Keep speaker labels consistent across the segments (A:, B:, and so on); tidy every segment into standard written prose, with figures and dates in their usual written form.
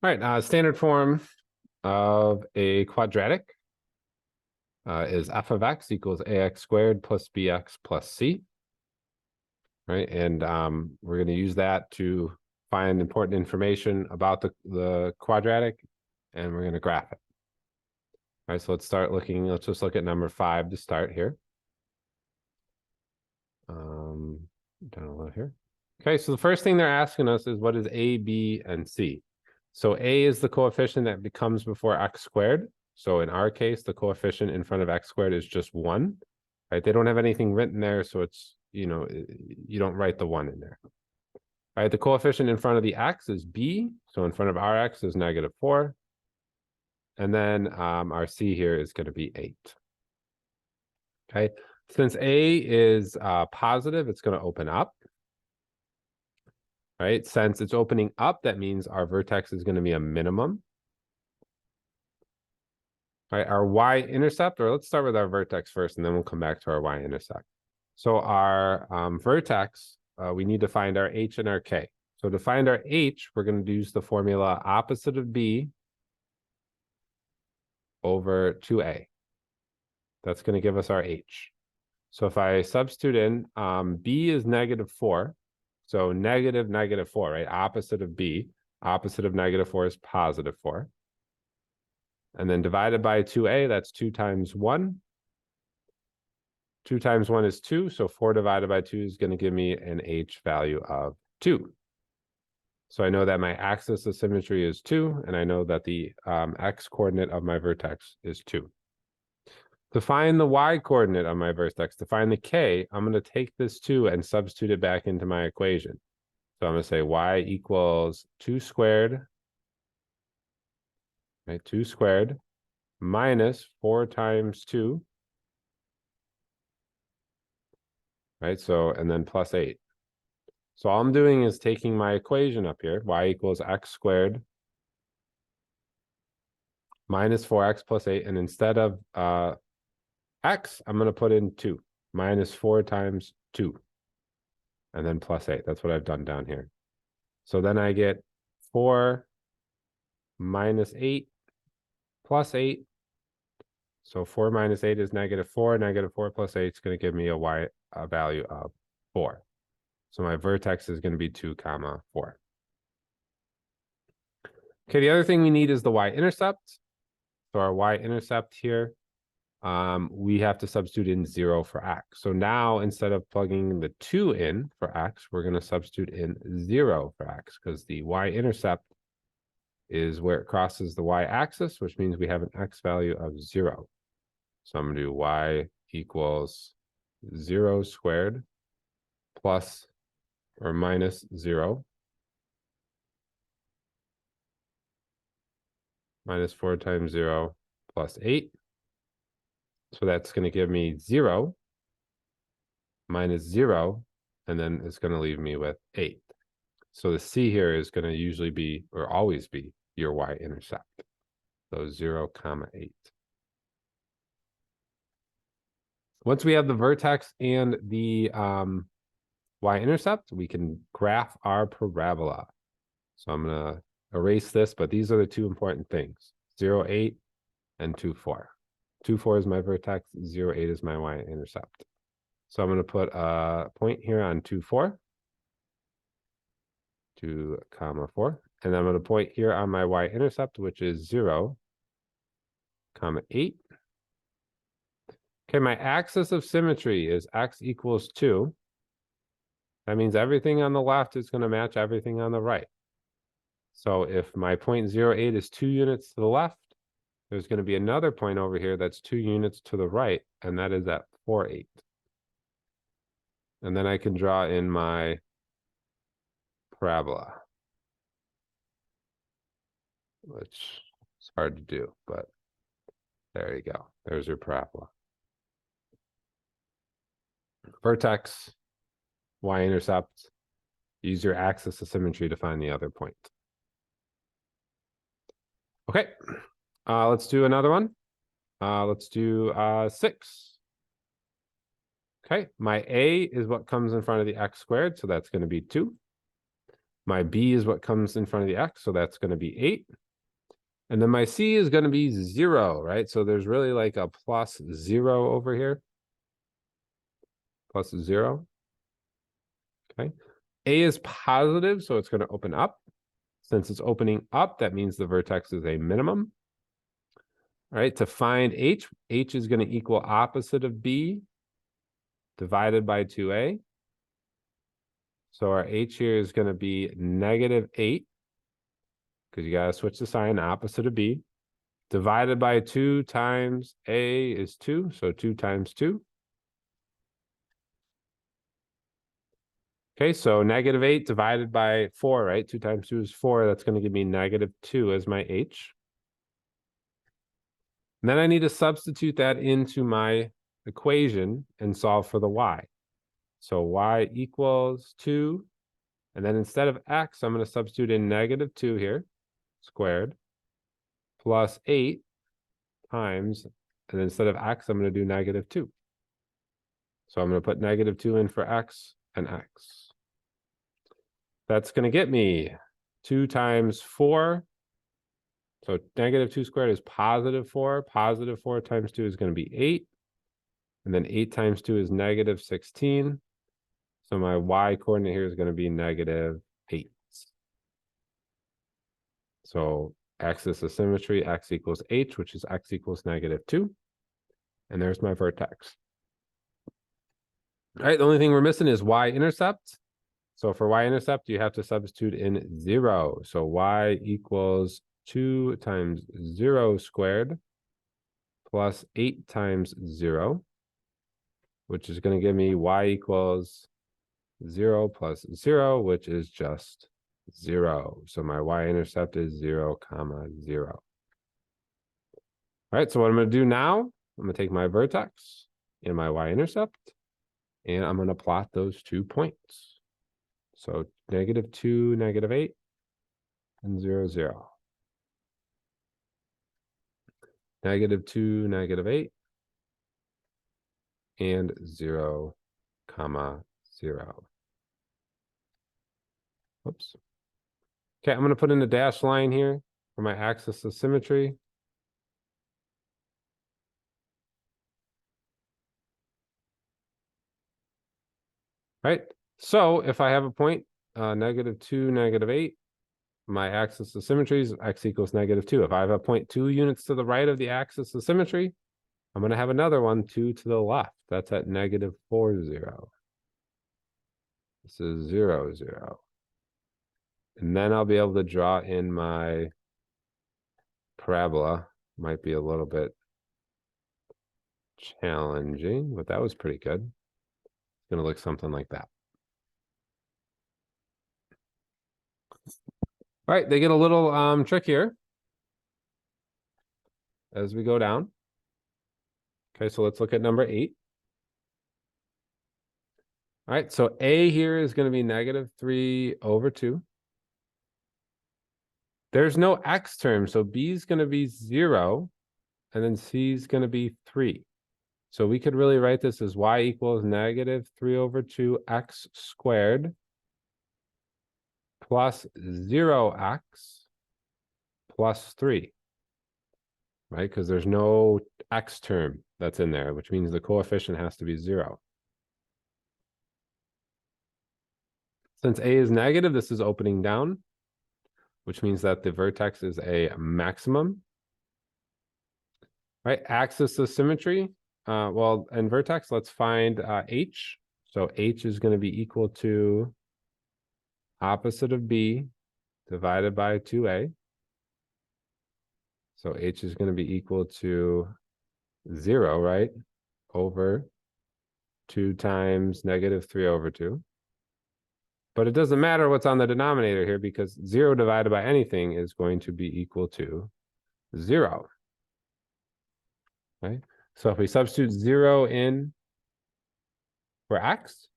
A: All right, standard form of a quadratic is f of x equals ax squared plus bx plus c. Right, and we're going to use that to find important information about the quadratic, and we're going to graph it. All right, so let's start looking. Let's just look at number 5 to start here. Down a little here. Okay, so the first thing they're asking us is what is a, b, and c. So a is the coefficient that becomes before x squared. So in our case, the coefficient in front of x squared is just 1. Right? They don't have anything written there, so it's, you don't write the 1 in there. All right, the coefficient in front of the x is b. So in front of our x is -4. And then our c here is going to be 8. Okay, since a is positive, it's going to open up. Right, since it's opening up, that means our vertex is going to be a minimum. All right, our y-intercept, or let's start with our vertex first, and then we'll come back to our y-intercept. So our vertex, we need to find our h and our k. So to find our h, we're going to use the formula opposite of b over 2a. That's going to give us our h. So if I substitute in, b is -4. So -4, right? Opposite of b. Opposite of -4 is +4. And then divided by 2a, that's 2 times 1. 2 times 1 is 2, so 4 divided by 2 is going to give me an h value of 2. So I know that my axis of symmetry is 2, and I know that the x-coordinate of my vertex is 2. To find the y-coordinate of my vertex, to find the k, I'm going to take this 2 and substitute it back into my equation. So I'm going to say y equals 2 squared, right? 2 squared minus 4 times 2, right? So, and then plus 8. So all I'm doing is taking my equation up here, y equals x squared minus 4x plus 8, and instead of x, I'm going to put in 2, minus 4 times 2, and then plus 8. That's what I've done down here. So then I get 4 minus 8 plus 8. So 4 minus 8 is -4. -4 plus 8 is going to give me a value of 4. So my vertex is going to be 2, 4. Okay, the other thing we need is the y-intercept. So our y-intercept here, we have to substitute in 0 for x. So now instead of plugging the 2 in for x, we're going to substitute in 0 for x, because the y-intercept is where it crosses the y-axis, which means we have an x value of 0. So I'm going to do y equals 0 squared plus or minus 0 minus 4 times 0 plus 8. So that's going to give me 0 minus 0, and then it's going to leave me with 8. So the c here is going to usually be, or always be, your y-intercept. So 0, 8. Once we have the vertex and the y-intercept, we can graph our parabola. So I'm going to erase this, but these are the two important things: 0, 8 and 2, 4. 2, 4 is my vertex, 0, 8 is my y-intercept. So I'm going to put a point here on 2, 4. 2, 4. And I'm going to point here on my y-intercept, which is 0, 8. Okay, my axis of symmetry is x equals 2. That means everything on the left is going to match everything on the right. So if my point 0.08 is 2 units to the left, there's going to be another point over here that's 2 units to the right, and that is at 4.8. And then I can draw in my parabola, which is hard to do, but there you go. There's your parabola. Vertex, y-intercept, use your axis of symmetry to find the other point. Okay, let's do another one. Let's do 6. Okay, my a is what comes in front of the x squared, so that's going to be 2. My B is what comes in front of the X, so that's going to be 8. And then my C is going to be 0, right? So there's really like a plus 0 over here. Plus 0. Okay. A is positive, so it's going to open up. Since it's opening up, that means the vertex is a minimum. All right, to find H is going to equal opposite of B divided by 2A. So our H here is going to be -8, because you got to switch the sign, opposite of B, divided by 2 times A is 2, so 2 times 2. Okay, so -8 divided by 4, right? 2 times 2 is 4. That's going to give me -2 as my H. And then I need to substitute that into my equation and solve for the Y. So Y equals 2. And then instead of X, I'm going to substitute in -2 here, squared, plus 8 times, and instead of X, I'm going to do -2. So I'm going to put -2 in for X and X. That's going to get me 2 times 4. So -2 squared is +4. +4 times 2 is going to be 8. And then 8 times 2 is -16. So my Y coordinate here is going to be -8. So axis of symmetry, X equals H, which is X equals -2. And there's my vertex. All right, the only thing we're missing is Y-intercept. So for Y-intercept, you have to substitute in 0. So Y equals 2 times 0 squared plus 8 times 0, which is going to give me Y equals 0 plus 0, which is just 0. So my Y-intercept is 0, 0. All right, so what I'm going to do now, I'm going to take my vertex and my Y-intercept, and I'm going to plot those 2 points. So -2, -8, and 0, 0. -2, -8, and 0, 0. Whoops. Okay, I'm going to put in a dashed line here for my axis of symmetry. All right, so if I have a point, -2, -8, my axis of symmetry is X equals -2. If I have a point 2 units to the right of the axis of symmetry, I'm going to have another one 2 to the left. That's at -4, 0. This is 0, 0. And then I'll be able to draw in my parabola. Might be a little bit challenging, but that was pretty good. It's going to look something like that. All right, they get a little trickier as we go down. Okay, so let's look at number 8. All right, so A here is going to be -3/2. There's no X term, so B is going to be 0, and then C is going to be 3. So we could really write this as Y equals -3/2 X squared plus 0x plus 3, right? Because there's no X term that's in there, which means the coefficient has to be 0. Since A is negative, this is opening down, which means that the vertex is a maximum. Right, axis of symmetry. Well, in vertex, let's find H. So H is going to be equal to opposite of B divided by 2A. So H is going to be equal to 0, right? Over 2 times -3/2. But it doesn't matter what's on the denominator here, because 0 divided by anything is going to be equal to 0. Right? So if we substitute 0 in for X,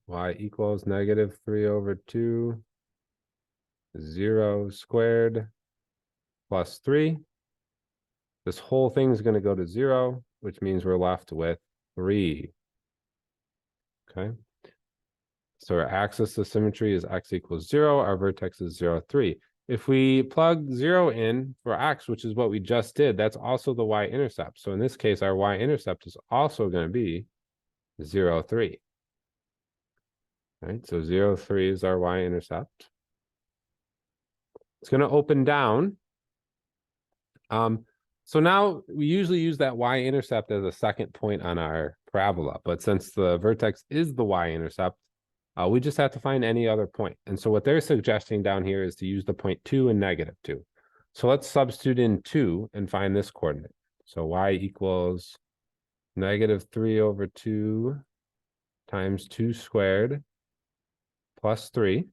A: Y equals -3/2, 0 squared plus 3. This whole thing is going to go to 0, which means we're left with 3. Okay. So our axis of symmetry is x equals 0. Our vertex is 0, 3. If we plug 0 in for x, which is what we just did, that's also the y-intercept. So in this case, our y-intercept is also going to be 0, 3. Right? So 0, 3 is our y-intercept. It's going to open down. So now we usually use that y-intercept as a second point on our parabola, but since the vertex is the y-intercept, we just have to find any other point. And so what they're suggesting down here is to use the point 2 and -2. So let's substitute in 2 and find this coordinate. So y equals -3/2 times 2 squared plus 3.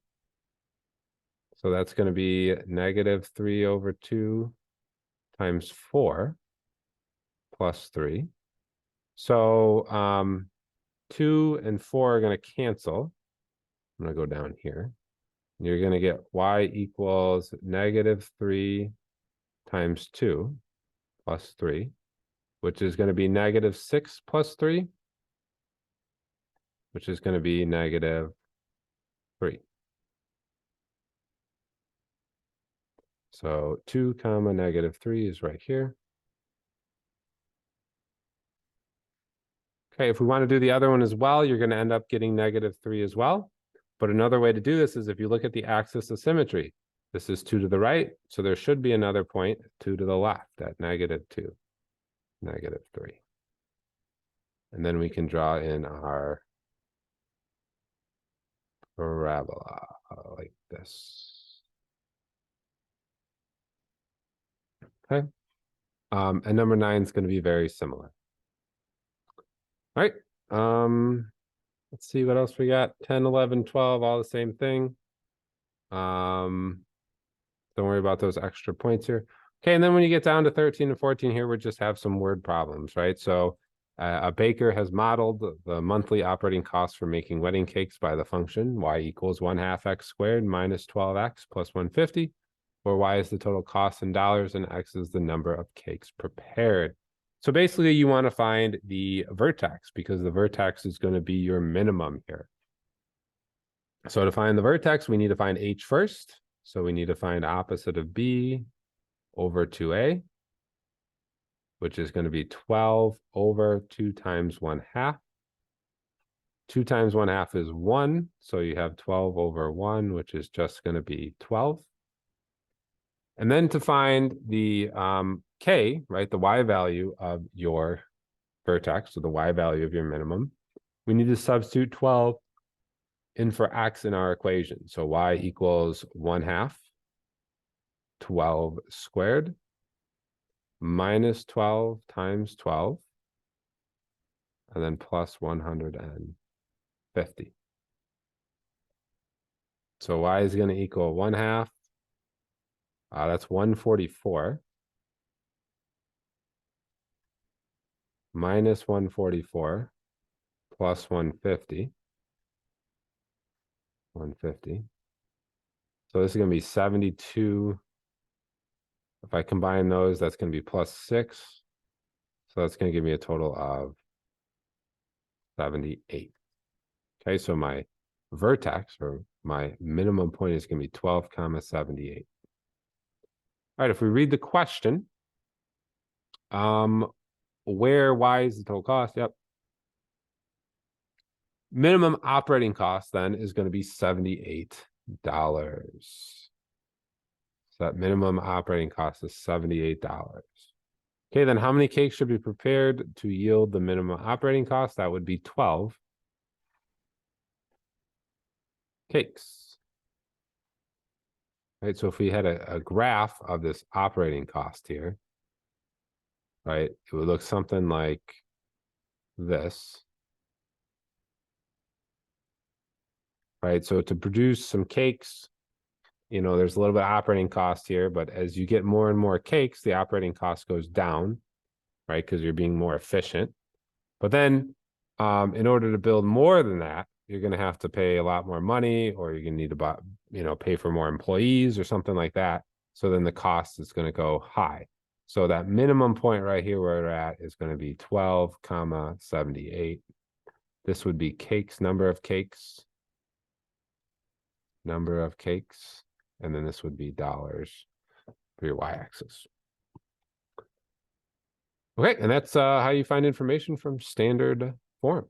A: So that's going to be -3/2 times 4 plus 3. So 2 and 4 are going to cancel. I'm going to go down here. You're going to get y equals -3 times 2 plus 3, which is going to be -6 plus 3, which is going to be -3. So 2 comma -3 is right here. Okay, if we want to do the other one as well, you're going to end up getting -3 as well. But another way to do this is if you look at the axis of symmetry, this is 2 to the right, so there should be another point 2 to the left at -2, -3. And then we can draw in our parabola like this. Okay. And number 9 is going to be very similar. All right. Let's see what else we got. 10, 11, 12, all the same thing. Don't worry about those extra points here. Okay, and then when you get down to 13 and 14 here, we just have some word problems, right? So a baker has modeled the monthly operating costs for making wedding cakes by the function y equals 1/2 x squared minus 12x plus 150, where y is the total cost in dollars and x is the number of cakes prepared. So basically you want to find the vertex because the vertex is going to be your minimum here. So to find the vertex, we need to find h first. So we need to find opposite of b over 2a, which is going to be 12 over 2 times 1/2. 2 times 1/2 is 1, so you have 12 over 1, which is just going to be 12. And then to find the k, right, the y value of your vertex, so the y value of your minimum, we need to substitute 12 in for x in our equation. So y equals 1/2 12 squared minus 12 times 12, and then plus 150. So y is going to equal 1/2. That's 144 minus 144 plus 150. 150. So this is going to be 72. If I combine those, that's going to be plus 6. So that's going to give me a total of 78. Okay, so my vertex or my minimum point is going to be 12 comma 78. All right, if we read the question, where y is the total cost? Yep. Minimum operating cost then is going to be $78. So that minimum operating cost is $78. Okay, then how many cakes should be prepared to yield the minimum operating cost? That would be 12 cakes. Right, so if we had a graph of this operating cost here, right, it would look something like this. Right, so to produce some cakes, you know, there's a little bit of operating cost here, but as you get more and more cakes, the operating cost goes down, right, because you're being more efficient. But then in order to build more than that, you're going to have to pay a lot more money, or you're going to need to buy, pay for more employees or something like that. So then the cost is going to go high. So that minimum point right here where we're at is going to be 12 comma 78. This would be cakes, number of cakes. number of cakes, and then this would be dollars for your y-axis. Okay, and that's how you find information from standard form.